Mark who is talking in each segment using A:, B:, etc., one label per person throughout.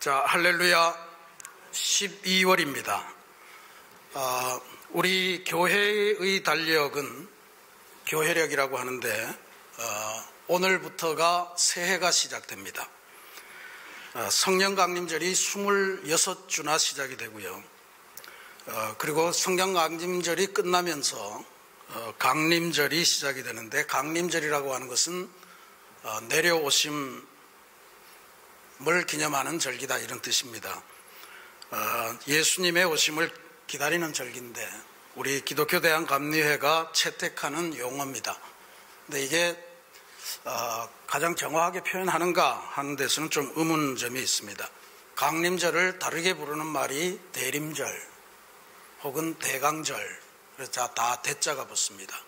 A: 자, 할렐루야. 12월입니다. 우리 교회의 달력은 교회력이라고 하는데 오늘부터가 새해가 시작됩니다. 성령 강림절이 26주나 시작이 되고요. 그리고 성령 강림절이 끝나면서 강림절이 시작이 되는데, 강림절이라고 하는 것은 내려오심을 기념하는 절기다, 이런 뜻입니다. 예수님의 오심을 기다리는 절기인데 우리 기독교 대한감리회가 채택하는 용어입니다. 근데 이게 가장 정확하게 표현하는가 하는 데서는 좀 의문점이 있습니다. 강림절을 다르게 부르는 말이 대림절 혹은 대강절, 그래서 다 대자가 붙습니다.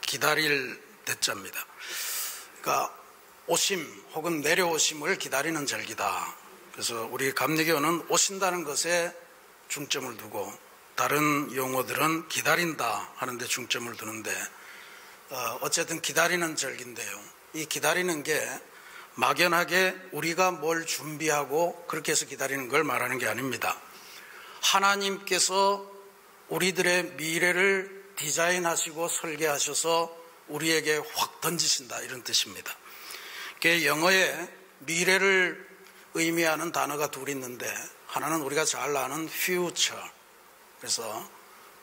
A: 기다릴 대자입니다. 그러니까 오심 혹은 내려오심을 기다리는 절기다. 그래서 우리 감리교는 오신다는 것에 중점을 두고 다른 용어들은 기다린다 하는 데 중점을 두는데, 어쨌든 기다리는 절기인데요. 이 기다리는 게 막연하게 우리가 뭘 준비하고 그렇게 해서 기다리는 걸 말하는 게 아닙니다. 하나님께서 우리들의 미래를 디자인하시고 설계하셔서 우리에게 확 던지신다, 이런 뜻입니다. 영어에 미래를 의미하는 단어가 둘 있는데, 하나는 우리가 잘 아는 future, 그래서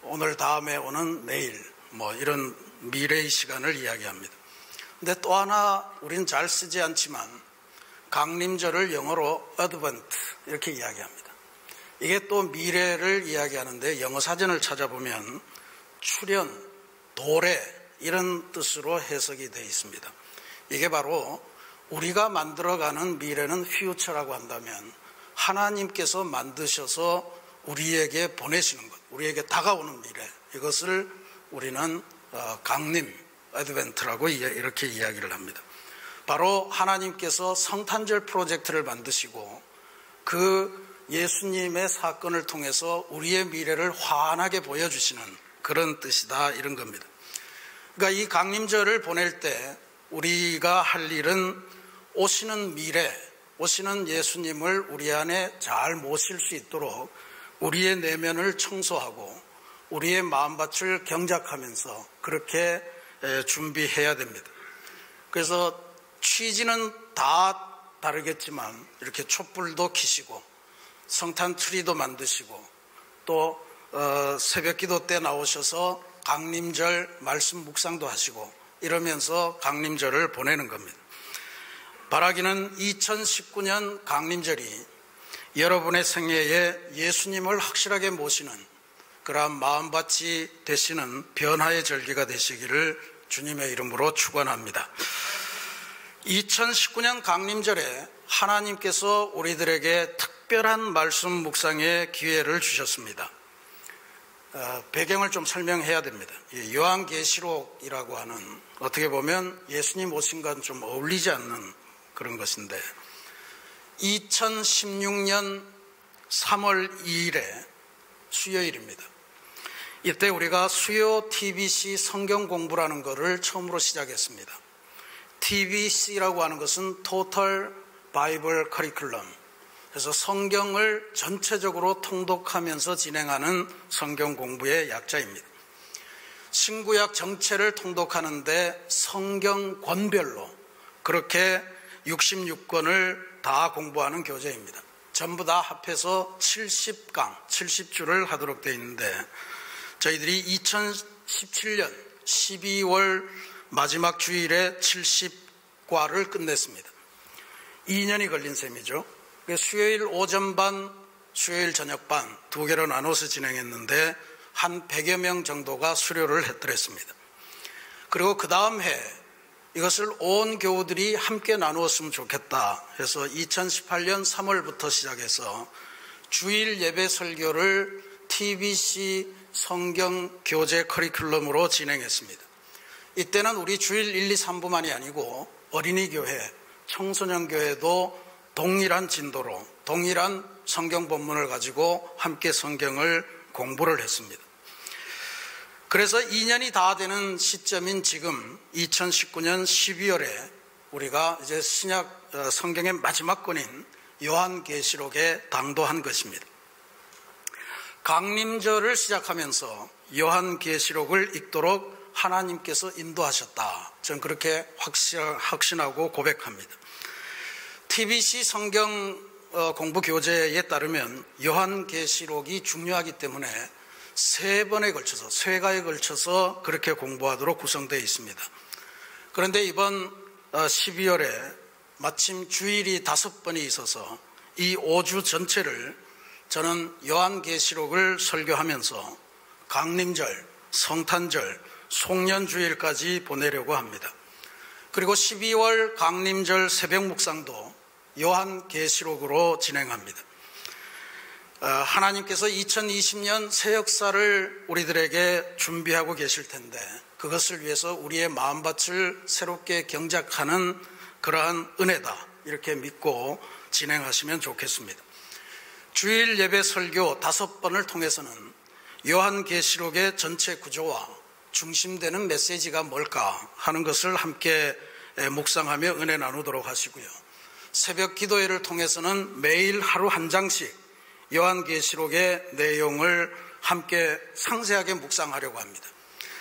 A: 오늘 다음에 오는 내일 이런 미래의 시간을 이야기합니다. 근데 또 하나 우리는 잘 쓰지 않지만 강림절을 영어로 advent 이렇게 이야기합니다. 이게 또 미래를 이야기하는데, 영어 사전을 찾아보면 출현, 도래 이런 뜻으로 해석이 되어 있습니다. 이게 바로 우리가 만들어가는 미래는 future라고 한다면 하나님께서 만드셔서 우리에게 보내시는 것, 우리에게 다가오는 미래, 이것을 우리는 강림, 어드벤트라고 이렇게 이야기를 합니다. 바로 하나님께서 성탄절 프로젝트를 만드시고 그 예수님의 사건을 통해서 우리의 미래를 환하게 보여주시는 그런 뜻이다, 이런 겁니다. 그러니까 이 강림절을 보낼 때 우리가 할 일은 오시는 미래, 오시는 예수님을 우리 안에 잘 모실 수 있도록 우리의 내면을 청소하고 우리의 마음밭을 경작하면서 그렇게 준비해야 됩니다. 그래서 취지는 다 다르겠지만 이렇게 촛불도 켜시고 성탄 트리도 만드시고 또 새벽 기도 때 나오셔서 강림절 말씀 묵상도 하시고 이러면서 강림절을 보내는 겁니다. 바라기는 2019년 강림절이 여러분의 생애에 예수님을 확실하게 모시는 그러한 마음밭이 되시는 변화의 절기가 되시기를 주님의 이름으로 축원합니다. 2019년 강림절에 하나님께서 우리들에게 특별한 말씀 묵상의 기회를 주셨습니다. 배경을 좀 설명해야 됩니다. 요한계시록이라고 하는, 어떻게 보면 예수님 오신과는 좀 어울리지 않는 그런 것인데, 2016년 3월 2일에 수요일입니다. 이때 우리가 수요 TBC 성경 공부라는 것을 처음으로 시작했습니다. TBC라고 하는 것은 Total Bible Curriculum, 그래서 성경을 전체적으로 통독하면서 진행하는 성경 공부의 약자입니다. 신구약 전체를 통독하는데 성경 권별로 그렇게 66권을 다 공부하는 교재입니다. 전부 다 합해서 70강, 70주를 하도록 되어 있는데, 저희들이 2017년 12월 마지막 주일에 70과를 끝냈습니다. 2년이 걸린 셈이죠. 수요일 오전반, 수요일 저녁반 두 개로 나눠서 진행했는데 한 100여 명 정도가 수료를 했더랬습니다. 그리고 그 다음 해 이것을 온 교우들이 함께 나누었으면 좋겠다 해서 2018년 3월부터 시작해서 주일 예배 설교를 TBC 성경 교재 커리큘럼으로 진행했습니다. 이때는 우리 주일 1, 2, 3부만이 아니고 어린이 교회, 청소년 교회도 동일한 진도로 동일한 성경 본문을 가지고 함께 성경을 공부를 했습니다. 그래서 2년이 다 되는 시점인 지금 2019년 12월에 우리가 이제 신약 성경의 마지막 권인 요한계시록에 당도한 것입니다. 강림절을 시작하면서 요한계시록을 읽도록 하나님께서 인도하셨다. 저는 그렇게 확신하고 고백합니다. TBC 성경 공부 교재에 따르면 요한계시록이 중요하기 때문에 세 회가에 걸쳐서 그렇게 공부하도록 구성되어 있습니다. 그런데 이번 12월에 마침 주일이 5번이 있어서 이 5주 전체를 저는 요한계시록을 설교하면서 강림절, 성탄절, 송년주일까지 보내려고 합니다. 그리고 12월 강림절 새벽 묵상도 요한계시록으로 진행합니다. 하나님께서 2020년 새 역사를 우리들에게 준비하고 계실 텐데 그것을 위해서 우리의 마음밭을 새롭게 경작하는 그러한 은혜다, 이렇게 믿고 진행하시면 좋겠습니다. 주일 예배 설교 5번을 통해서는 요한계시록의 전체 구조와 중심되는 메시지가 뭘까 하는 것을 함께 묵상하며 은혜 나누도록 하시고요. 새벽 기도회를 통해서는 매일 하루 한 장씩 요한계시록의 내용을 함께 상세하게 묵상하려고 합니다.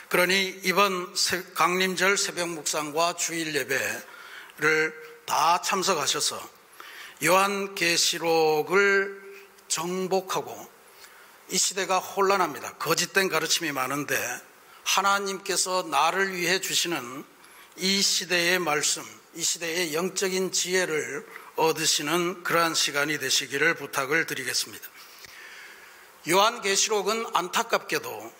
A: 그러니 이번 강림절 새벽 묵상과 주일 예배를 다 참석하셔서 요한계시록을 정복하고, 이 시대가 혼란합니다. 거짓된 가르침이 많은데 하나님께서 나를 위해 주시는 이 시대의 말씀, 이 시대의 영적인 지혜를 얻으시는 그러한 시간이 되시기를 부탁을 드리겠습니다. 요한계시록은 안타깝게도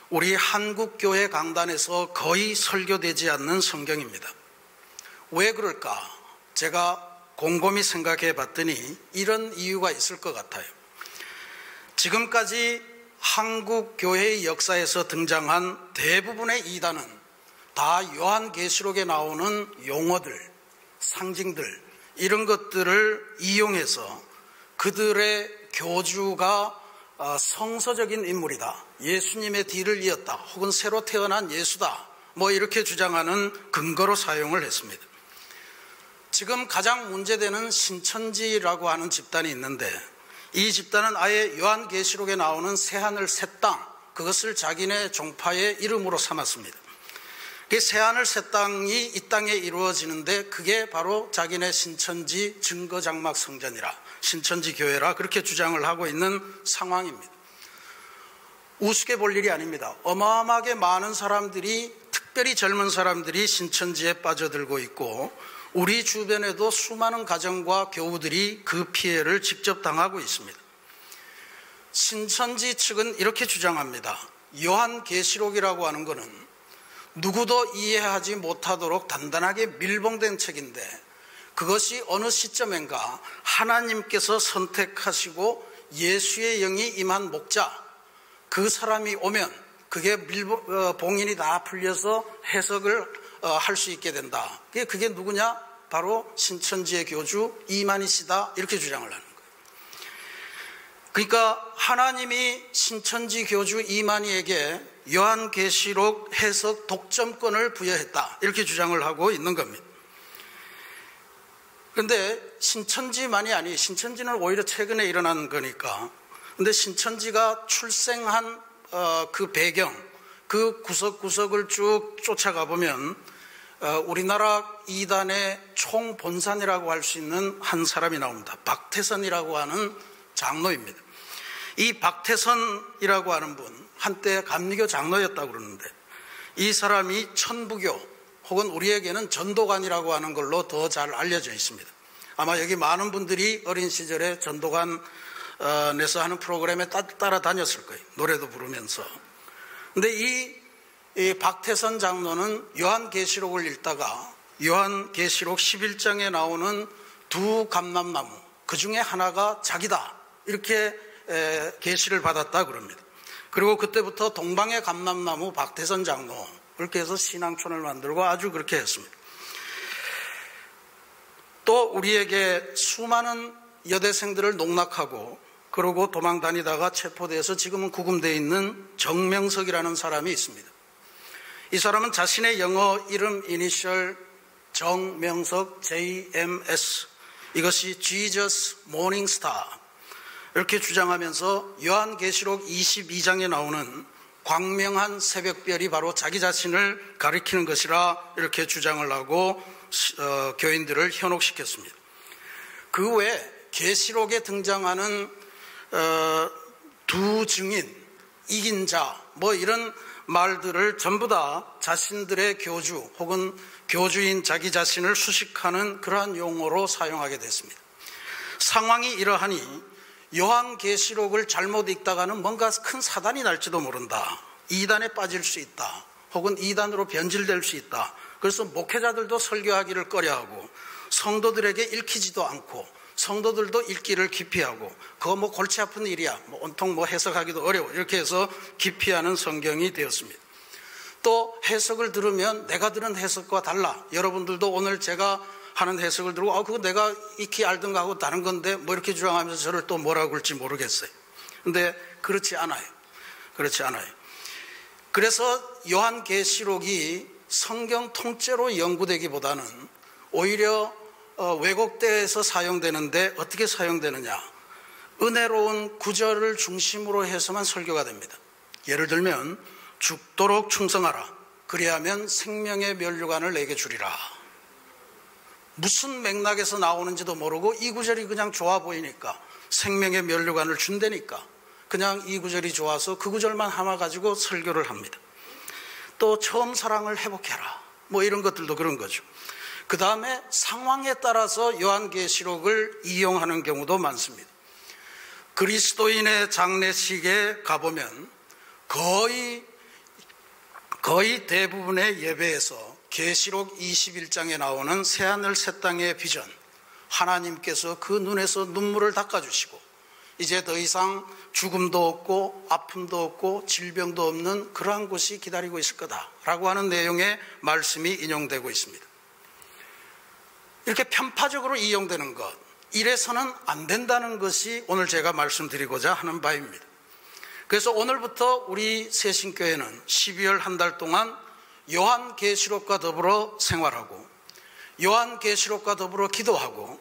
A: 우리 한국교회 강단에서 거의 설교되지 않는 성경입니다. 왜 그럴까? 제가 곰곰이 생각해 봤더니 이런 이유가 있을 것 같아요. 지금까지 한국 교회의 역사에서 등장한 대부분의 이단은 다 요한계시록에 나오는 용어들, 상징들, 이런 것들을 이용해서 그들의 교주가 성서적인 인물이다, 예수님의 뒤를 이었다, 혹은 새로 태어난 예수다, 이렇게 주장하는 근거로 사용을 했습니다. 지금 가장 문제되는 신천지라고 하는 집단이 있는데 이 집단은 아예 요한계시록에 나오는 새하늘 새 땅, 그것을 자기네 종파의 이름으로 삼았습니다. 새하늘 새 땅이 이 땅에 이루어지는데 그게 바로 자기네 신천지 증거장막 성전이라, 신천지 교회라 그렇게 주장을 하고 있는 상황입니다. 우습게 볼 일이 아닙니다. 어마어마하게 많은 사람들이, 특별히 젊은 사람들이 신천지에 빠져들고 있고 우리 주변에도 수많은 가정과 교우들이 그 피해를 직접 당하고 있습니다. 신천지 측은 이렇게 주장합니다. 요한계시록이라고 하는 것은 누구도 이해하지 못하도록 단단하게 밀봉된 책인데 그것이 어느 시점인가 하나님께서 선택하시고 예수의 영이 임한 목자, 그 사람이 오면 그게 봉인이 다 풀려서 해석을 할 수 있게 된다. 그게 누구냐? 바로 신천지의 교주 이만희 씨다, 이렇게 주장을 하는 거예요. 그러니까 하나님이 신천지 교주 이만희에게 요한계시록 해석 독점권을 부여했다, 이렇게 주장을 하고 있는 겁니다. 그런데 신천지만이 아니, 신천지는 오히려 최근에 일어난 거니까. 그런데 신천지가 출생한 그 배경, 그 구석구석을 쭉 쫓아가 보면 우리나라 이단의 총본산이라고 할 수 있는 한 사람이 나옵니다. 박태선이라고 하는 장로입니다. 이 박태선이라고 하는 분, 한때 감리교 장로였다고 그러는데 이 사람이 천부교 혹은 우리에게는 전도관이라고 하는 걸로 더 잘 알려져 있습니다. 아마 여기 많은 분들이 어린 시절에 전도관에서 하는 프로그램에 따라다녔을 거예요. 노래도 부르면서. 근데 이 박태선 장로는 요한계시록을 읽다가 요한계시록 11장에 나오는 두 감람나무, 그 중에 하나가 자기다, 이렇게 계시를 받았다 그럽니다. 그리고 그때부터 동방의 감람나무 박태선 장로, 그렇게 해서 신앙촌을 만들고 아주 그렇게 했습니다. 또 우리에게 수많은 여대생들을 농락하고 그러고 도망 다니다가 체포돼서 지금은 구금되어 있는 정명석이라는 사람이 있습니다. 이 사람은 자신의 영어 이름 이니셜 정명석 JMS, 이것이 Jesus Morning Star 이렇게 주장하면서 요한계시록 22장에 나오는 광명한 새벽별이 바로 자기 자신을 가리키는 것이라 이렇게 주장을 하고 교인들을 현혹시켰습니다. 그 외에 계시록에 등장하는 두 증인, 이긴 자 이런 말들을 전부 다 자신들의 교주 혹은 교주인 자기 자신을 수식하는 그러한 용어로 사용하게 됐습니다. 상황이 이러하니 요한계시록을 잘못 읽다가는 뭔가 큰 사단이 날지도 모른다. 이단에 빠질 수 있다. 혹은 이단으로 변질될 수 있다. 그래서 목회자들도 설교하기를 꺼려하고 성도들에게 읽히지도 않고 성도들도 읽기를 기피하고 그거 골치 아픈 일이야. 온통 해석하기도 어려워. 이렇게 해서 기피하는 성경이 되었습니다. 또 해석을 들으면 내가 들은 해석과 달라. 여러분들도 오늘 제가 하는 해석을 들고 그거 내가 익히 알던가 하고 다른 건데 이렇게 주장하면서 저를 또 뭐라고 할지 모르겠어요. 근데 그렇지 않아요. 그렇지 않아요. 그래서 요한계시록이 성경 통째로 연구되기보다는 오히려 왜곡돼서 사용되는데 어떻게 사용되느냐. 은혜로운 구절을 중심으로 해서만 설교가 됩니다. 예를 들면 죽도록 충성하라. 그리하면 생명의 면류관을 내게 주리라. 무슨 맥락에서 나오는지도 모르고 이 구절이 그냥 좋아 보이니까 생명의 면류관을 준다니까 그냥 이 구절이 좋아서 그 구절만 하나 가지고 설교를 합니다. 또 처음 사랑을 회복해라. 이런 것들도 그런 거죠. 그 다음에 상황에 따라서 요한계시록을 이용하는 경우도 많습니다. 그리스도인의 장례식에 가보면 거의 대부분의 예배에서 계시록 21장에 나오는 새하늘 새 땅의 비전, 하나님께서 그 눈에서 눈물을 닦아주시고 이제 더 이상 죽음도 없고 아픔도 없고 질병도 없는 그러한 곳이 기다리고 있을 거다라고 하는 내용의 말씀이 인용되고 있습니다. 이렇게 편파적으로 이용되는 것, 이래서는 안 된다는 것이 오늘 제가 말씀드리고자 하는 바입니다. 그래서 오늘부터 우리 새신교회는 12월 한 달 동안 요한계시록과 더불어 생활하고 요한계시록과 더불어 기도하고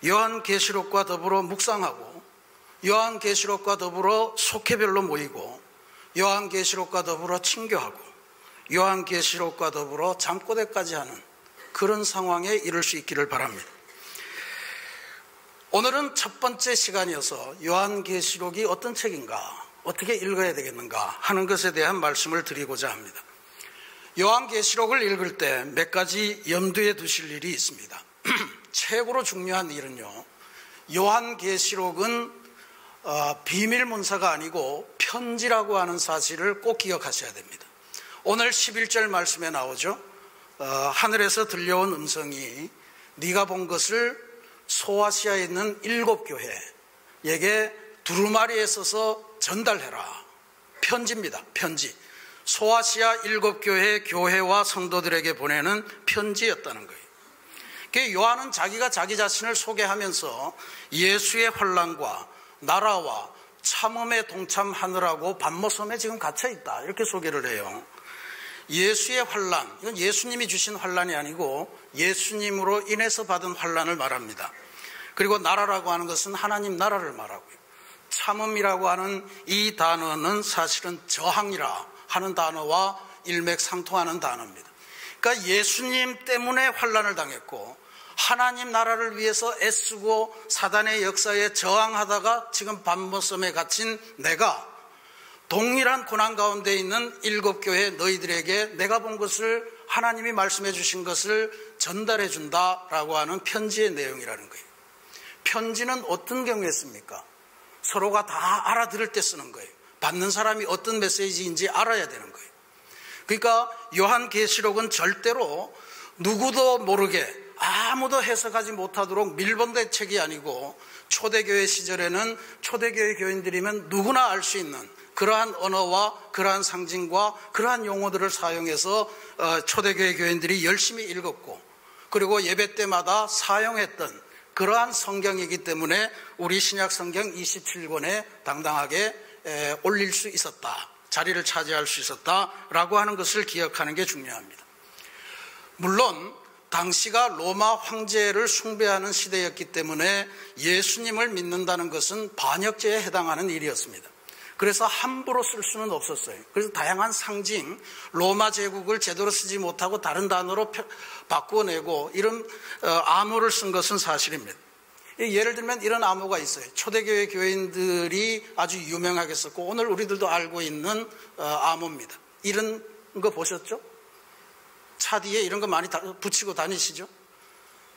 A: 요한계시록과 더불어 묵상하고 요한계시록과 더불어 속회별로 모이고 요한계시록과 더불어 친교하고 요한계시록과 더불어 잠꼬대까지 하는 그런 상황에 이를 수 있기를 바랍니다. 오늘은 첫 번째 시간이어서 요한계시록이 어떤 책인가, 어떻게 읽어야 되겠는가 하는 것에 대한 말씀을 드리고자 합니다. 요한계시록을 읽을 때 몇 가지 염두에 두실 일이 있습니다. 최고로 중요한 일은요, 요한계시록은 비밀문서가 아니고 편지라고 하는 사실을 꼭 기억하셔야 됩니다. 오늘 11절 말씀에 나오죠. 하늘에서 들려온 음성이 네가 본 것을 소아시아에 있는 7교회에게 두루마리에 써서 전달해라. 편지입니다. 편지. 소아시아 7교회 교회와 성도들에게 보내는 편지였다는 거예요. 요한은 자기가 자기 자신을 소개하면서 예수의 환난과 나라와 참음에 동참하느라고 반모섬에 지금 갇혀있다 이렇게 소개를 해요. 예수의 환난, 이건 예수님이 주신 환난이 아니고 예수님으로 인해서 받은 환난을 말합니다. 그리고 나라라고 하는 것은 하나님 나라를 말하고요. 참음이라고 하는 이 단어는 사실은 저항이라 하는 단어와 일맥상통하는 단어입니다. 그러니까 예수님 때문에 환난을 당했고 하나님 나라를 위해서 애쓰고 사단의 역사에 저항하다가 지금 반모섬에 갇힌 내가 동일한 고난 가운데 있는 7교회 너희들에게 내가 본 것을 하나님이 말씀해 주신 것을 전달해 준다라고 하는 편지의 내용이라는 거예요. 편지는 어떤 경우에 씁니까? 서로가 다 알아들을 때 쓰는 거예요. 받는 사람이 어떤 메시지인지 알아야 되는 거예요. 그러니까 요한계시록은 절대로 누구도 모르게 아무도 해석하지 못하도록 밀본된 책이 아니고 초대교회 시절에는 초대교회 교인들이면 누구나 알 수 있는 그러한 언어와 그러한 상징과 그러한 용어들을 사용해서 초대교회 교인들이 열심히 읽었고 그리고 예배 때마다 사용했던 그러한 성경이기 때문에 우리 신약 성경 27권에 당당하게 올릴 수 있었다. 자리를 차지할 수 있었다라고 하는 것을 기억하는 게 중요합니다. 물론 당시가 로마 황제를 숭배하는 시대였기 때문에 예수님을 믿는다는 것은 반역죄에 해당하는 일이었습니다. 그래서 함부로 쓸 수는 없었어요. 그래서 다양한 상징, 로마 제국을 제대로 쓰지 못하고 다른 단어로 바꾸어내고 이런 암호를 쓴 것은 사실입니다. 예를 들면 이런 암호가 있어요. 초대교회 교인들이 아주 유명하게 썼고 오늘 우리들도 알고 있는 암호입니다. 이런 거 보셨죠? 차 뒤에 이런 거 많이 붙이고 다니시죠?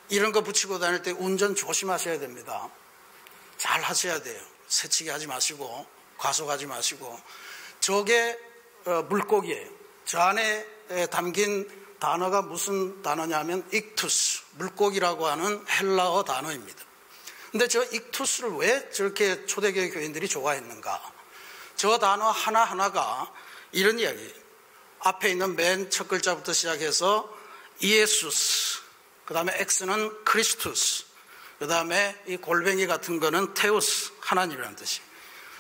A: 이런 거 붙이고 다닐 때 운전 조심하셔야 됩니다. 잘 하셔야 돼요. 새치기 하지 마시고 과속하지 마시고. 저게 물고기예요. 저 안에 담긴 단어가 무슨 단어냐면 익투스, 물고기라고 하는 헬라어 단어입니다. 근데 저 익투스를 왜 저렇게 초대교회 교인들이 좋아했는가? 저 단어 하나하나가 이런 이야기예요. 앞에 있는 맨 첫 글자부터 시작해서 이에수스, 그 다음에 X는 크리스투스, 그 다음에 이 골뱅이 같은 거는 테우스, 하나님이라는 뜻이.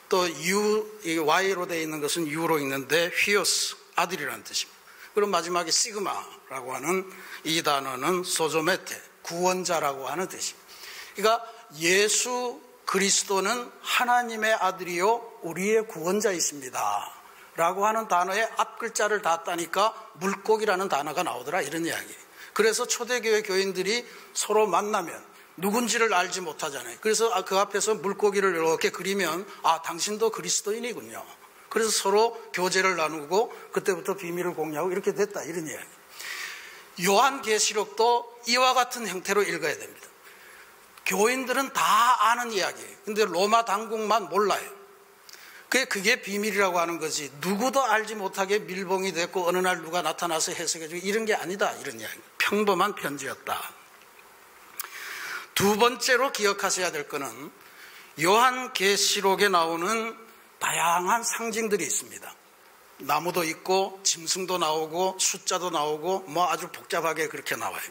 A: 또 Y로 되어 있는 것은 U로 읽는데 휘오스, 아들이라는 뜻입니다. 그리고 마지막에 시그마라고 하는 이 단어는 소조메테, 구원자라고 하는 뜻입니다. 그러니까 예수 그리스도는 하나님의 아들이요 우리의 구원자이십니다 라고 하는 단어의 앞글자를 다 따니까 물고기라는 단어가 나오더라, 이런 이야기예요. 그래서 초대교회 교인들이 서로 만나면 누군지를 알지 못하잖아요. 그래서 그 앞에서 물고기를 이렇게 그리면 당신도 그리스도인이군요. 그래서 서로 교제를 나누고 그때부터 비밀을 공유하고 이렇게 됐다, 이런 이야기. 요한계시록도 이와 같은 형태로 읽어야 됩니다. 교인들은 다 아는 이야기예요. 근데 로마 당국만 몰라요. 그게 비밀이라고 하는 거지. 누구도 알지 못하게 밀봉이 됐고 어느 날 누가 나타나서 해석해주고 이런 게 아니다, 이런 이야기. 평범한 편지였다. 두 번째로 기억하셔야 될 거는 요한계시록에 나오는 다양한 상징들이 있습니다. 나무도 있고 짐승도 나오고 숫자도 나오고 아주 복잡하게 그렇게 나와요.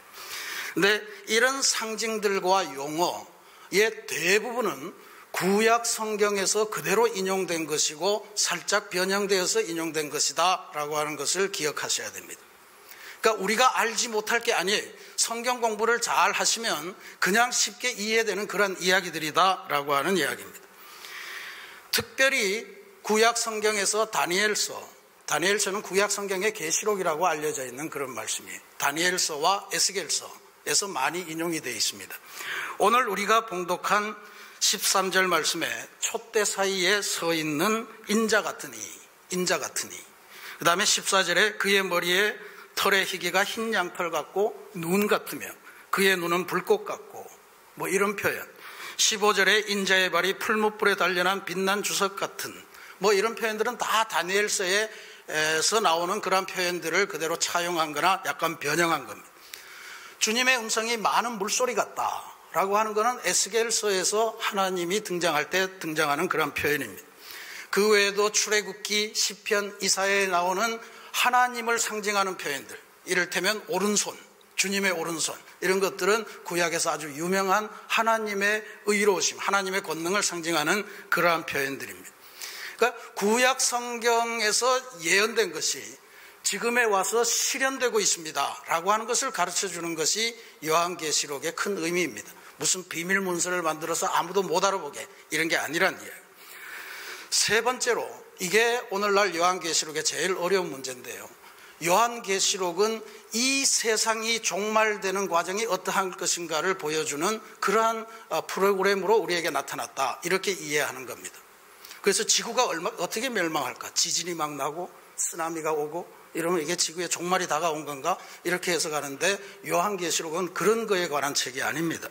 A: 근데 이런 상징들과 용어의 대부분은 구약 성경에서 그대로 인용된 것이고 살짝 변형되어서 인용된 것이다 라고 하는 것을 기억하셔야 됩니다. 그러니까 우리가 알지 못할 게 아니에요. 성경 공부를 잘 하시면 그냥 쉽게 이해되는 그런 이야기들이다 라고 하는 이야기입니다. 특별히 구약 성경에서 다니엘서는 구약 성경의 계시록이라고 알려져 있는 그런 말씀이에요. 다니엘서와 에스겔서에서 많이 인용이 되어 있습니다. 오늘 우리가 봉독한 13절 말씀에 촛대 사이에 서 있는 인자 같으니, 그 다음에 14절에 그의 머리에 털의 희기가 흰 양털 같고 눈 같으며 그의 눈은 불꽃 같고 이런 표현. 15절에 인자의 발이 풀무불에 단련한 빛난 주석 같은 이런 표현들은 다 다니엘서에서 나오는 그런 표현들을 그대로 차용한 거나 약간 변형한 겁니다. 주님의 음성이 많은 물소리 같다 라고 하는 것은 에스겔서에서 하나님이 등장할 때 등장하는 그런 표현입니다. 그 외에도 출애굽기, 시편, 이사야에 나오는 하나님을 상징하는 표현들, 이를테면 오른손, 주님의 오른손, 이런 것들은 구약에서 아주 유명한 하나님의 의로우심, 하나님의 권능을 상징하는 그러한 표현들입니다. 그러니까 구약 성경에서 예언된 것이 지금에 와서 실현되고 있습니다 라고 하는 것을 가르쳐주는 것이 요한계시록의 큰 의미입니다. 무슨 비밀 문서를 만들어서 아무도 못 알아보게 이런 게 아니란 이야기예요. 세 번째로, 이게 오늘날 요한계시록의 제일 어려운 문제인데요. 요한계시록은 이 세상이 종말되는 과정이 어떠한 것인가를 보여주는 그러한 프로그램으로 우리에게 나타났다, 이렇게 이해하는 겁니다. 그래서 지구가 어떻게 멸망할까? 지진이 막 나고 쓰나미가 오고 이러면 이게 지구의 종말이 다가온 건가? 이렇게 해석하는데 요한계시록은 그런 거에 관한 책이 아닙니다.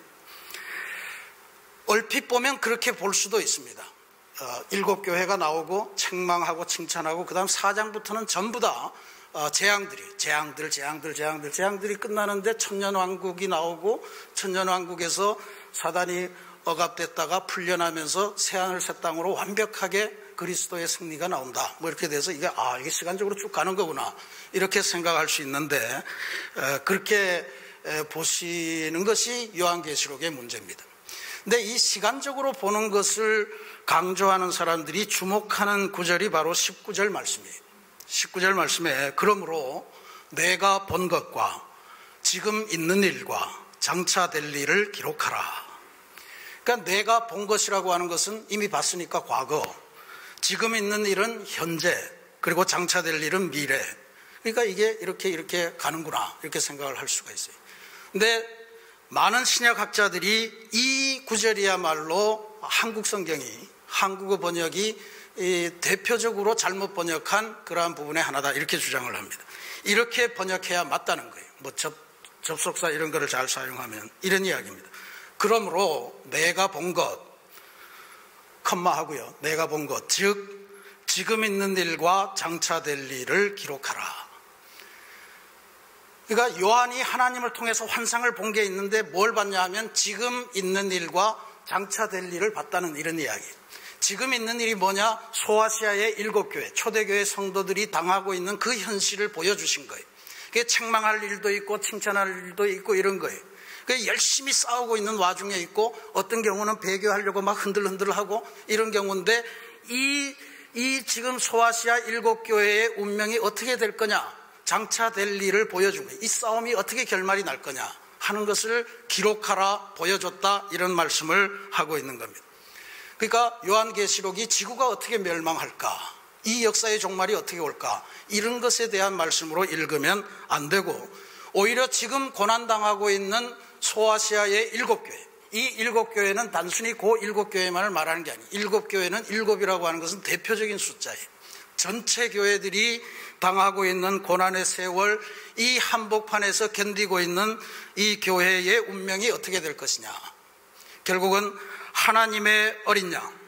A: 얼핏 보면 그렇게 볼 수도 있습니다. 7교회가 나오고 책망하고 칭찬하고 그 다음 4장부터는 전부 다 재앙들이 끝나는데 천년왕국이 나오고 천년왕국에서 사단이 억압됐다가 풀려나면서 새하늘 새 땅으로 완벽하게 그리스도의 승리가 나온다. 이렇게 돼서 이게 시간적으로 쭉 가는 거구나. 이렇게 생각할 수 있는데 그렇게 보시는 것이 요한계시록의 문제입니다. 근데 이 시간적으로 보는 것을 강조하는 사람들이 주목하는 구절이 바로 19절 말씀이에요. 19절 말씀에 그러므로 내가 본 것과 지금 있는 일과 장차 될 일을 기록하라. 그러니까 내가 본 것이라고 하는 것은 이미 봤으니까 과거, 지금 있는 일은 현재, 그리고 장차 될 일은 미래. 그러니까 이게 이렇게 가는구나, 이렇게 생각을 할 수가 있어요. 근데 많은 신약학자들이 이 구절이야말로 한국 성경이, 한국어 번역이 대표적으로 잘못 번역한 그러한 부분의 하나다, 이렇게 주장을 합니다. 이렇게 번역해야 맞다는 거예요. 뭐 접속사 이런 거를 잘 사용하면 이런 이야기입니다. 그러므로 내가 본 것, 컴마하고요, 내가 본 것, 즉 지금 있는 일과 장차 될 일을 기록하라. 그러니까 요한이 하나님을 통해서 환상을 본 게 있는데 뭘 봤냐 하면 지금 있는 일과 장차 될 일을 봤다는 이런 이야기. 지금 있는 일이 뭐냐? 소아시아의 7교회, 초대교회 성도들이 당하고 있는 그 현실을 보여주신 거예요. 그게 책망할 일도 있고 칭찬할 일도 있고 이런 거예요. 열심히 싸우고 있는 와중에 있고, 어떤 경우는 배교하려고 막 흔들흔들하고 이런 경우인데, 이 지금 소아시아 7교회의 운명이 어떻게 될 거냐, 장차 될 일을 보여준 거예요. 이 싸움이 어떻게 결말이 날 거냐 하는 것을 기록하라, 보여줬다, 이런 말씀을 하고 있는 겁니다. 그러니까 요한계시록이 지구가 어떻게 멸망할까, 이 역사의 종말이 어떻게 올까, 이런 것에 대한 말씀으로 읽으면 안 되고, 오히려 지금 고난당하고 있는 소아시아의 7교회, 이 7교회는 단순히 그 7교회만을 말하는 게 아니에요. 7교회는 7이라고 하는 것은 대표적인 숫자예요. 전체 교회들이 당하고 있는 고난의 세월, 이 한복판에서 견디고 있는 이 교회의 운명이 어떻게 될 것이냐. 결국은 하나님의 어린 양,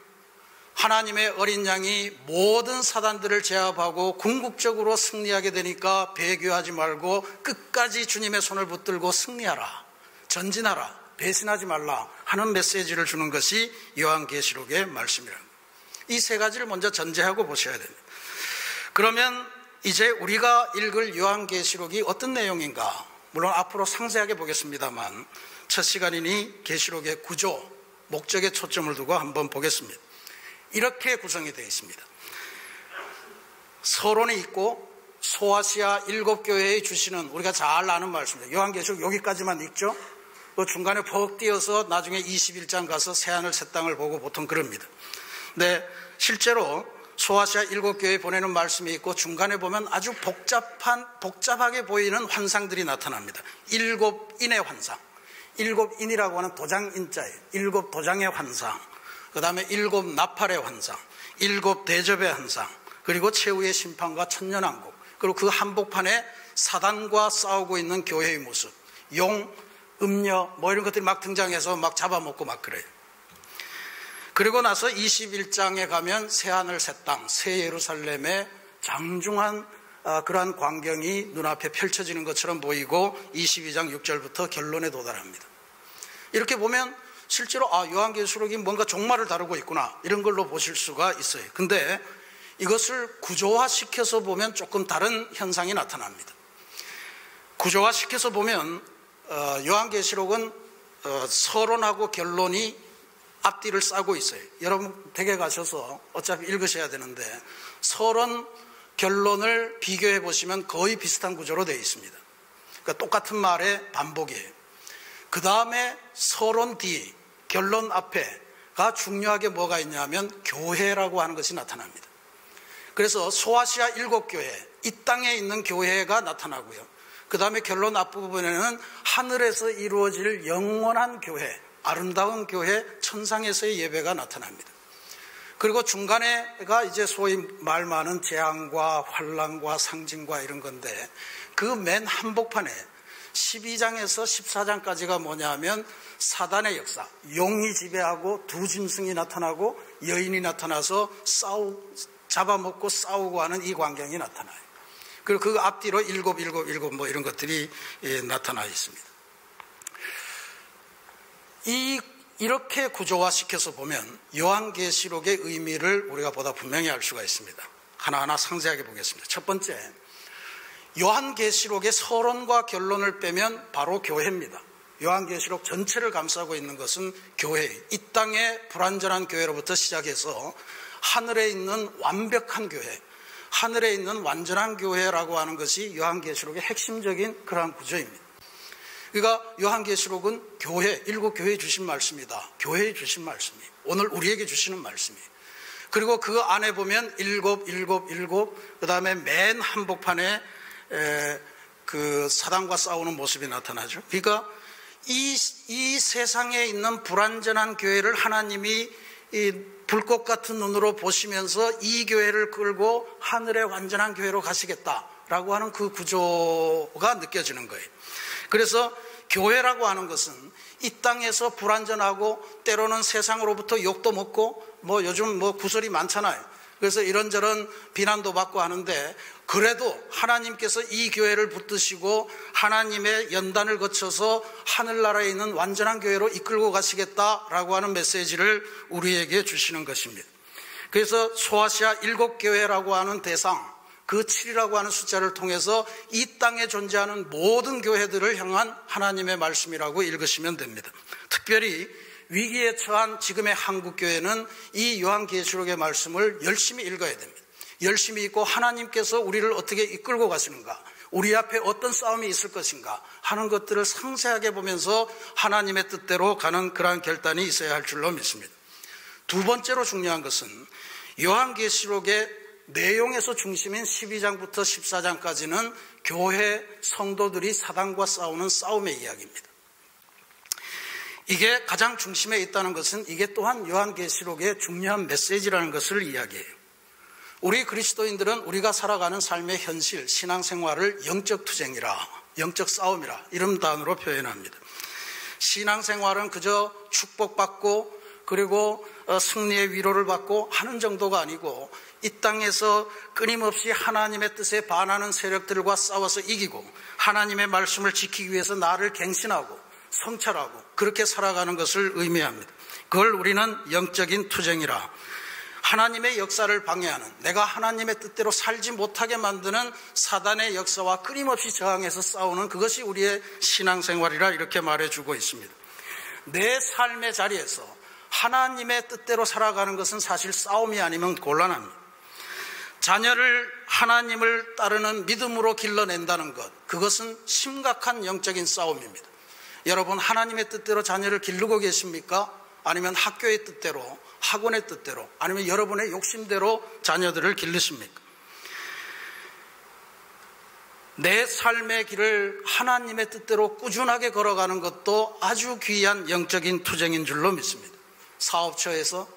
A: 하나님의 어린 양이 모든 사단들을 제압하고 궁극적으로 승리하게 되니까 배교하지 말고 끝까지 주님의 손을 붙들고 승리하라, 전진하라, 배신하지 말라 하는 메시지를 주는 것이 요한계시록의 말씀이라는 거예요. 이 세 가지를 먼저 전제하고 보셔야 됩니다. 그러면 이제 우리가 읽을 요한계시록이 어떤 내용인가, 물론 앞으로 상세하게 보겠습니다만 첫 시간이니 계시록의 구조, 목적에 초점을 두고 한번 보겠습니다. 이렇게 구성이 되어 있습니다. 서론이 있고 소아시아 7교회에 주시는, 우리가 잘 아는 말씀입니다. 요한계시록 여기까지만 읽죠. 그 중간에 퍽 띄어서 나중에 21장 가서 새하늘 새 땅을 보고 보통 그럽니다. 근데 실제로 소아시아 7교회에 보내는 말씀이 있고, 중간에 보면 아주 복잡하게 보이는 환상들이 나타납니다. 7인의 환상, 7인이라고 하는 도장인자예요. 7도장의 환상, 그 다음에 7 나팔의 환상, 7 대접의 환상, 그리고 최후의 심판과 천년왕국, 그리고 그 한복판에 사단과 싸우고 있는 교회의 모습, 용, 음녀 뭐 이런 것들이 막 등장해서 막 잡아먹고 막 그래요. 그리고 나서 21장에 가면 새하늘 새 땅, 새 예루살렘의 장중한 그러한 광경이 눈앞에 펼쳐지는 것처럼 보이고 22장 6절부터 결론에 도달합니다. 이렇게 보면 실제로 요한계시록이 뭔가 종말을 다루고 있구나, 이런 걸로 보실 수가 있어요. 근데 이것을 구조화시켜서 보면 조금 다른 현상이 나타납니다. 구조화시켜서 보면 요한계시록은 서론하고 결론이 앞뒤를 싸고 있어요. 여러분 댁에 가셔서 어차피 읽으셔야 되는데 서론, 결론을 비교해 보시면 거의 비슷한 구조로 되어 있습니다. 그러니까 똑같은 말의 반복이에요. 그 다음에 서론 뒤, 결론 앞에가 중요하게 뭐가 있냐면 교회라고 하는 것이 나타납니다. 그래서 소아시아 7교회, 이 땅에 있는 교회가 나타나고요. 그 다음에 결론 앞부분에는 하늘에서 이루어질 영원한 교회, 아름다운 교회, 천상에서의 예배가 나타납니다. 그리고 중간에가 이제 소위 말 많은 재앙과 환난과 상징과 이런 건데, 그 맨 한복판에 12장에서 14장까지가 뭐냐면 사단의 역사, 용이 지배하고 두 짐승이 나타나고 여인이 나타나서 잡아먹고 싸우고 하는 이 광경이 나타나요. 그리고 그 앞뒤로 7 뭐 이런 것들이 나타나 있습니다. 이렇게 구조화시켜서 보면 요한계시록의 의미를 우리가 보다 분명히 알 수가 있습니다. 하나하나 상세하게 보겠습니다. 첫 번째, 요한계시록의 서론과 결론을 빼면 바로 교회입니다. 요한계시록 전체를 감싸고 있는 것은 교회예요. 이 땅의 불완전한 교회로부터 시작해서 하늘에 있는 완벽한 교회, 하늘에 있는 완전한 교회라고 하는 것이 요한계시록의 핵심적인 그러한 구조입니다. 그러니까 요한계시록은 교회, 일곱 교회에 주신 말씀이다. 교회에 주신 말씀이 오늘 우리에게 주시는 말씀이에요. 그리고 그 안에 보면 일곱, 그 다음에 맨 한복판에 그 사단과 싸우는 모습이 나타나죠. 그러니까 이 세상에 있는 불완전한 교회를 하나님이 이 불꽃 같은 눈으로 보시면서 이 교회를 끌고 하늘의 완전한 교회로 가시겠다라고 하는 그 구조가 느껴지는 거예요. 그래서 교회라고 하는 것은 이 땅에서 불완전하고 때로는 세상으로부터 욕도 먹고 요즘 구설이 많잖아요. 그래서 이런저런 비난도 받고 하는데 그래도 하나님께서 이 교회를 붙드시고 하나님의 연단을 거쳐서 하늘나라에 있는 완전한 교회로 이끌고 가시겠다라고 하는 메시지를 우리에게 주시는 것입니다. 그래서 소아시아 7교회라고 하는 대상, 그 7이라고 하는 숫자를 통해서 이 땅에 존재하는 모든 교회들을 향한 하나님의 말씀이라고 읽으시면 됩니다. 특별히 위기에 처한 지금의 한국교회는 이 요한계시록의 말씀을 열심히 읽어야 됩니다. 열심히 읽고 하나님께서 우리를 어떻게 이끌고 가시는가, 우리 앞에 어떤 싸움이 있을 것인가 하는 것들을 상세하게 보면서 하나님의 뜻대로 가는 그러한 결단이 있어야 할 줄로 믿습니다. 두 번째로 중요한 것은 요한계시록의 내용에서 중심인 12장부터 14장까지는 교회 성도들이 사단과 싸우는 싸움의 이야기입니다. 이게 가장 중심에 있다는 것은 이게 또한 요한계시록의 중요한 메시지라는 것을 이야기해요. 우리 그리스도인들은 우리가 살아가는 삶의 현실, 신앙생활을 영적 투쟁이라, 영적 싸움이라 이런 단어로 표현합니다. 신앙생활은 그저 축복받고 그리고 승리의 위로를 받고 하는 정도가 아니고 이 땅에서 끊임없이 하나님의 뜻에 반하는 세력들과 싸워서 이기고 하나님의 말씀을 지키기 위해서 나를 갱신하고 성찰하고 그렇게 살아가는 것을 의미합니다. 그걸 우리는 영적인 투쟁이라, 하나님의 역사를 방해하는, 내가 하나님의 뜻대로 살지 못하게 만드는 사단의 역사와 끊임없이 저항해서 싸우는 그것이 우리의 신앙생활이라 이렇게 말해주고 있습니다. 내 삶의 자리에서 하나님의 뜻대로 살아가는 것은 사실 싸움이 아니면 곤란합니다. 자녀를 하나님을 따르는 믿음으로 길러낸다는 것, 그것은 심각한 영적인 싸움입니다. 여러분, 하나님의 뜻대로 자녀를 기르고 계십니까? 아니면 학교의 뜻대로, 학원의 뜻대로, 아니면 여러분의 욕심대로 자녀들을 기르십니까? 내 삶의 길을 하나님의 뜻대로 꾸준하게 걸어가는 것도 아주 귀한 영적인 투쟁인 줄로 믿습니다. 사업처에서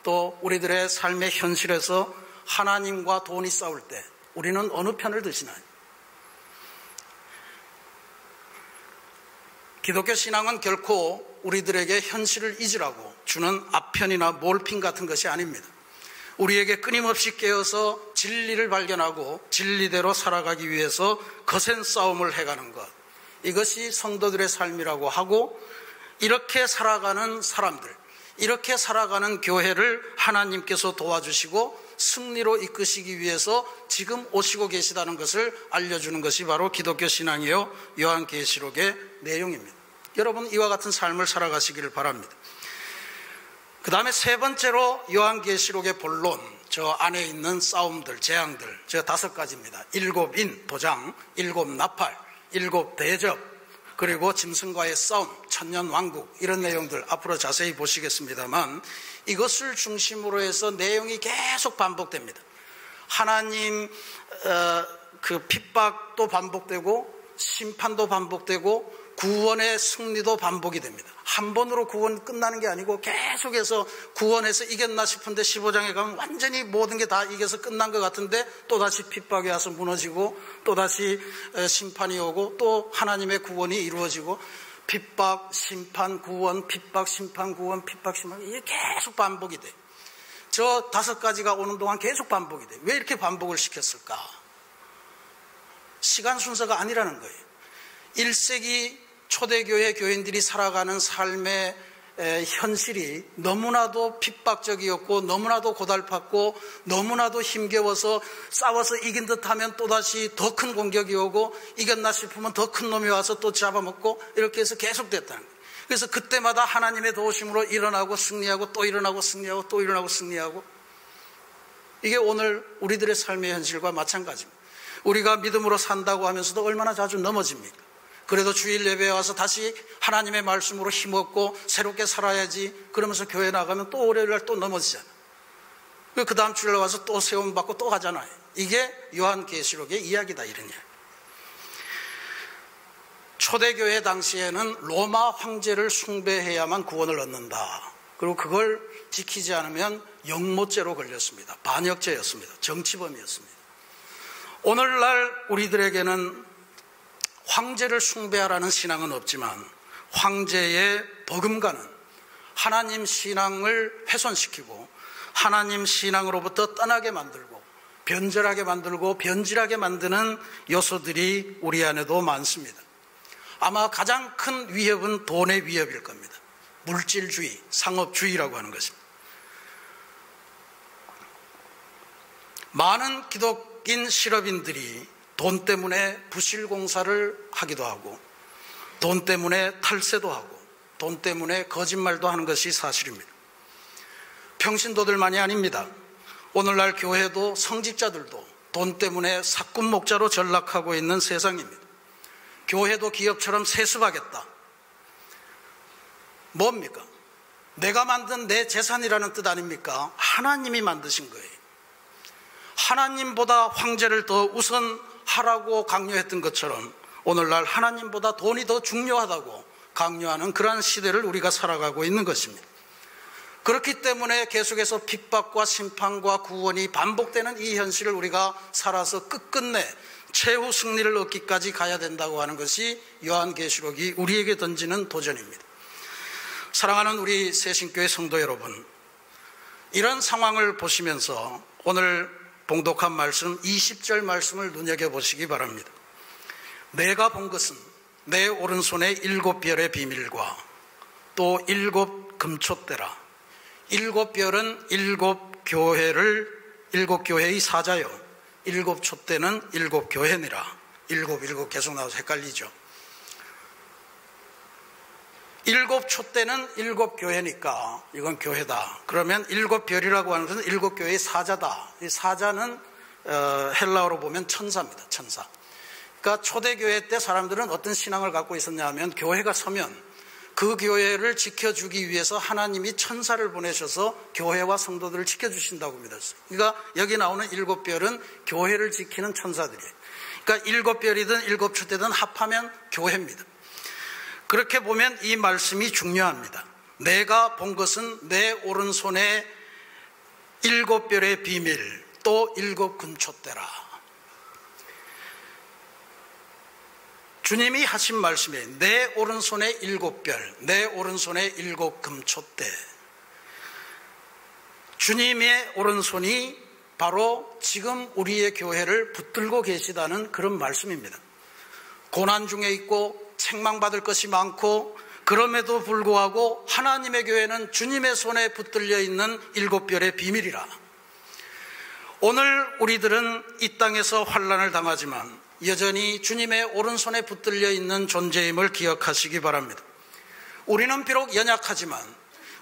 A: 또 우리들의 삶의 현실에서 하나님과 돈이 싸울 때 우리는 어느 편을 드시나요? 기독교 신앙은 결코 우리들에게 현실을 잊으라고 주는 앞편이나 몰핀 같은 것이 아닙니다. 우리에게 끊임없이 깨어서 진리를 발견하고 진리대로 살아가기 위해서 거센 싸움을 해가는 것, 이것이 성도들의 삶이라고 하고, 이렇게 살아가는 사람들, 이렇게 살아가는 교회를 하나님께서 도와주시고 승리로 이끄시기 위해서 지금 오시고 계시다는 것을 알려주는 것이 바로 기독교 신앙이요 요한계시록의 내용입니다. 여러분, 이와 같은 삶을 살아가시기를 바랍니다. 그 다음에 세 번째로 요한계시록의 본론, 저 안에 있는 싸움들, 재앙들, 저 5가지입니다. 7인 도장, 7 나팔, 7 대접, 그리고 짐승과의 싸움, 천년왕국, 이런 내용들 앞으로 자세히 보시겠습니다만, 이것을 중심으로 해서 내용이 계속 반복됩니다. 하나님 그 핍박도 반복되고 심판도 반복되고 구원의 승리도 반복이 됩니다. 한 번으로 구원 끝나는 게 아니고 계속해서 구원해서 이겼나 싶은데 15장에 가면 완전히 모든 게 다 이겨서 끝난 것 같은데 또다시 핍박이 와서 무너지고 또다시 심판이 오고 또 하나님의 구원이 이루어지고 핍박, 심판, 구원, 핍박, 심판, 구원, 핍박, 심판, 이게 계속 반복이 돼요. 저 5가지가 오는 동안 계속 반복이 돼요. 왜 이렇게 반복을 시켰을까? 시간 순서가 아니라는 거예요. 1세기 초대교회 교인들이 살아가는 삶의 현실이 너무나도 핍박적이었고 너무나도 고달팠고 너무나도 힘겨워서 싸워서 이긴 듯하면 또다시 더 큰 공격이 오고 이겼나 싶으면 더 큰 놈이 와서 또 잡아먹고 이렇게 해서 계속됐다는 거예요. 그래서 그때마다 하나님의 도우심으로 일어나고 승리하고 또 일어나고 승리하고 또 일어나고 승리하고, 이게 오늘 우리들의 삶의 현실과 마찬가지입니다. 우리가 믿음으로 산다고 하면서도 얼마나 자주 넘어집니까? 그래도 주일 예배에 와서 다시 하나님의 말씀으로 힘없고 새롭게 살아야지 그러면서 교회 나가면 또 월요일날 또 넘어지잖아. 그 다음 주일에 와서 또 세움 받고 또 가잖아요. 이게 요한계시록의 이야기다, 이런 이야기. 초대교회 당시에는 로마 황제를 숭배해야만 구원을 얻는다. 그리고 그걸 지키지 않으면 영모죄로 걸렸습니다. 반역죄였습니다. 정치범이었습니다. 오늘날 우리들에게는 황제를 숭배하라는 신앙은 없지만 황제의 버금가는 하나님 신앙을 훼손시키고 하나님 신앙으로부터 떠나게 만들고 변절하게 만들고 변질하게 만드는 요소들이 우리 안에도 많습니다. 아마 가장 큰 위협은 돈의 위협일 겁니다. 물질주의, 상업주의라고 하는 것입니다. 많은 기독인 실업인들이 돈 때문에 부실공사를 하기도 하고 돈 때문에 탈세도 하고 돈 때문에 거짓말도 하는 것이 사실입니다. 평신도들만이 아닙니다. 오늘날 교회도 성직자들도 돈 때문에 사꾼목자로 전락하고 있는 세상입니다. 교회도 기업처럼 세습하겠다. 뭡니까? 내가 만든 내 재산이라는 뜻 아닙니까? 하나님이 만드신 거예요. 하나님보다 황제를 더 우선하라고 강요했던 것처럼 오늘날 하나님보다 돈이 더 중요하다고 강요하는 그러한 시대를 우리가 살아가고 있는 것입니다. 그렇기 때문에 계속해서 핍박과 심판과 구원이 반복되는 이 현실을 우리가 살아서 끝끝내 최후 승리를 얻기까지 가야 된다고 하는 것이 요한계시록이 우리에게 던지는 도전입니다. 사랑하는 우리 새신교회 성도 여러분, 이런 상황을 보시면서 오늘 봉독한 말씀 20절 말씀을 눈여겨보시기 바랍니다. 내가 본 것은 내 오른손에 7별의 비밀과 또 7 금촛대라. 7별은 7 교회의 사자요 7 촛대는 7 교회니라. 7 계속 나와서 헷갈리죠. 7 촛대는 7 교회니까 이건 교회다. 그러면 7별이라고 하는 것은 7 교회의 사자다. 이 사자는 헬라어로 보면 천사입니다. 천사. 그러니까 초대교회 때 사람들은 어떤 신앙을 갖고 있었냐 하면 교회가 서면 그 교회를 지켜주기 위해서 하나님이 천사를 보내셔서 교회와 성도들을 지켜주신다고 믿었어요. 그러니까 여기 나오는 7별은 교회를 지키는 천사들이에요. 그러니까 7별이든 7 촛대든 합하면 교회입니다. 그렇게 보면 이 말씀이 중요합니다. 내가 본 것은 내 오른손에 7별의 비밀 또 7 금촛대라. 주님이 하신 말씀에 내 오른손에 7별, 내 오른손에 7 금촛대. 주님의 오른손이 바로 지금 우리의 교회를 붙들고 계시다는 그런 말씀입니다. 고난 중에 있고 책망받을 것이 많고 그럼에도 불구하고 하나님의 교회는 주님의 손에 붙들려 있는 7별의 비밀이라. 오늘 우리들은 이 땅에서 환난을 당하지만 여전히 주님의 오른손에 붙들려 있는 존재임을 기억하시기 바랍니다. 우리는 비록 연약하지만,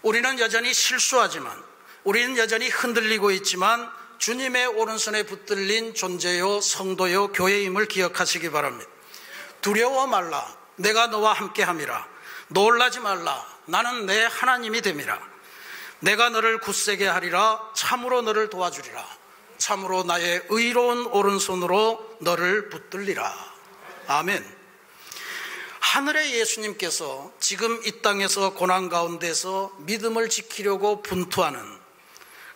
A: 우리는 여전히 실수하지만, 우리는 여전히 흔들리고 있지만 주님의 오른손에 붙들린 존재요 성도요 교회임을 기억하시기 바랍니다. 두려워 말라, 내가 너와 함께함이라. 놀라지 말라, 나는 내 하나님이 됨이라. 내가 너를 굳세게 하리라. 참으로 너를 도와주리라. 참으로 나의 의로운 오른손으로 너를 붙들리라. 아멘. 하늘의 예수님께서 지금 이 땅에서 고난 가운데서 믿음을 지키려고 분투하는,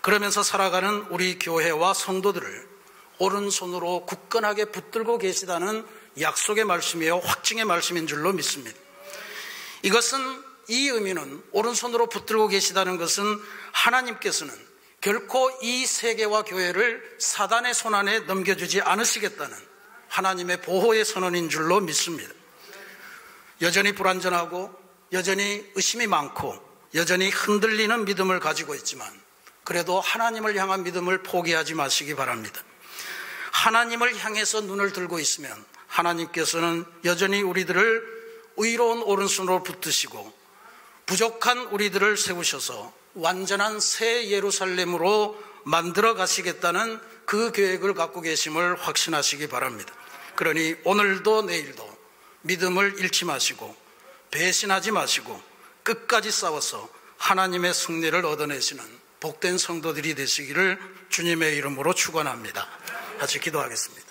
A: 그러면서 살아가는 우리 교회와 성도들을 오른손으로 굳건하게 붙들고 계시다는 약속의 말씀이요 확증의 말씀인 줄로 믿습니다. 이것은, 이 의미는, 오른손으로 붙들고 계시다는 것은 하나님께서는 결코 이 세계와 교회를 사단의 손안에 넘겨주지 않으시겠다는 하나님의 보호의 선언인 줄로 믿습니다. 여전히 불완전하고 여전히 의심이 많고 여전히 흔들리는 믿음을 가지고 있지만 그래도 하나님을 향한 믿음을 포기하지 마시기 바랍니다. 하나님을 향해서 눈을 들고 있으면 하나님께서는 여전히 우리들을 의로운 오른손으로 붙드시고 부족한 우리들을 세우셔서 완전한 새 예루살렘으로 만들어 가시겠다는 그 계획을 갖고 계심을 확신하시기 바랍니다. 그러니 오늘도 내일도 믿음을 잃지 마시고 배신하지 마시고 끝까지 싸워서 하나님의 승리를 얻어내시는 복된 성도들이 되시기를 주님의 이름으로 축원합니다. 같이 기도하겠습니다.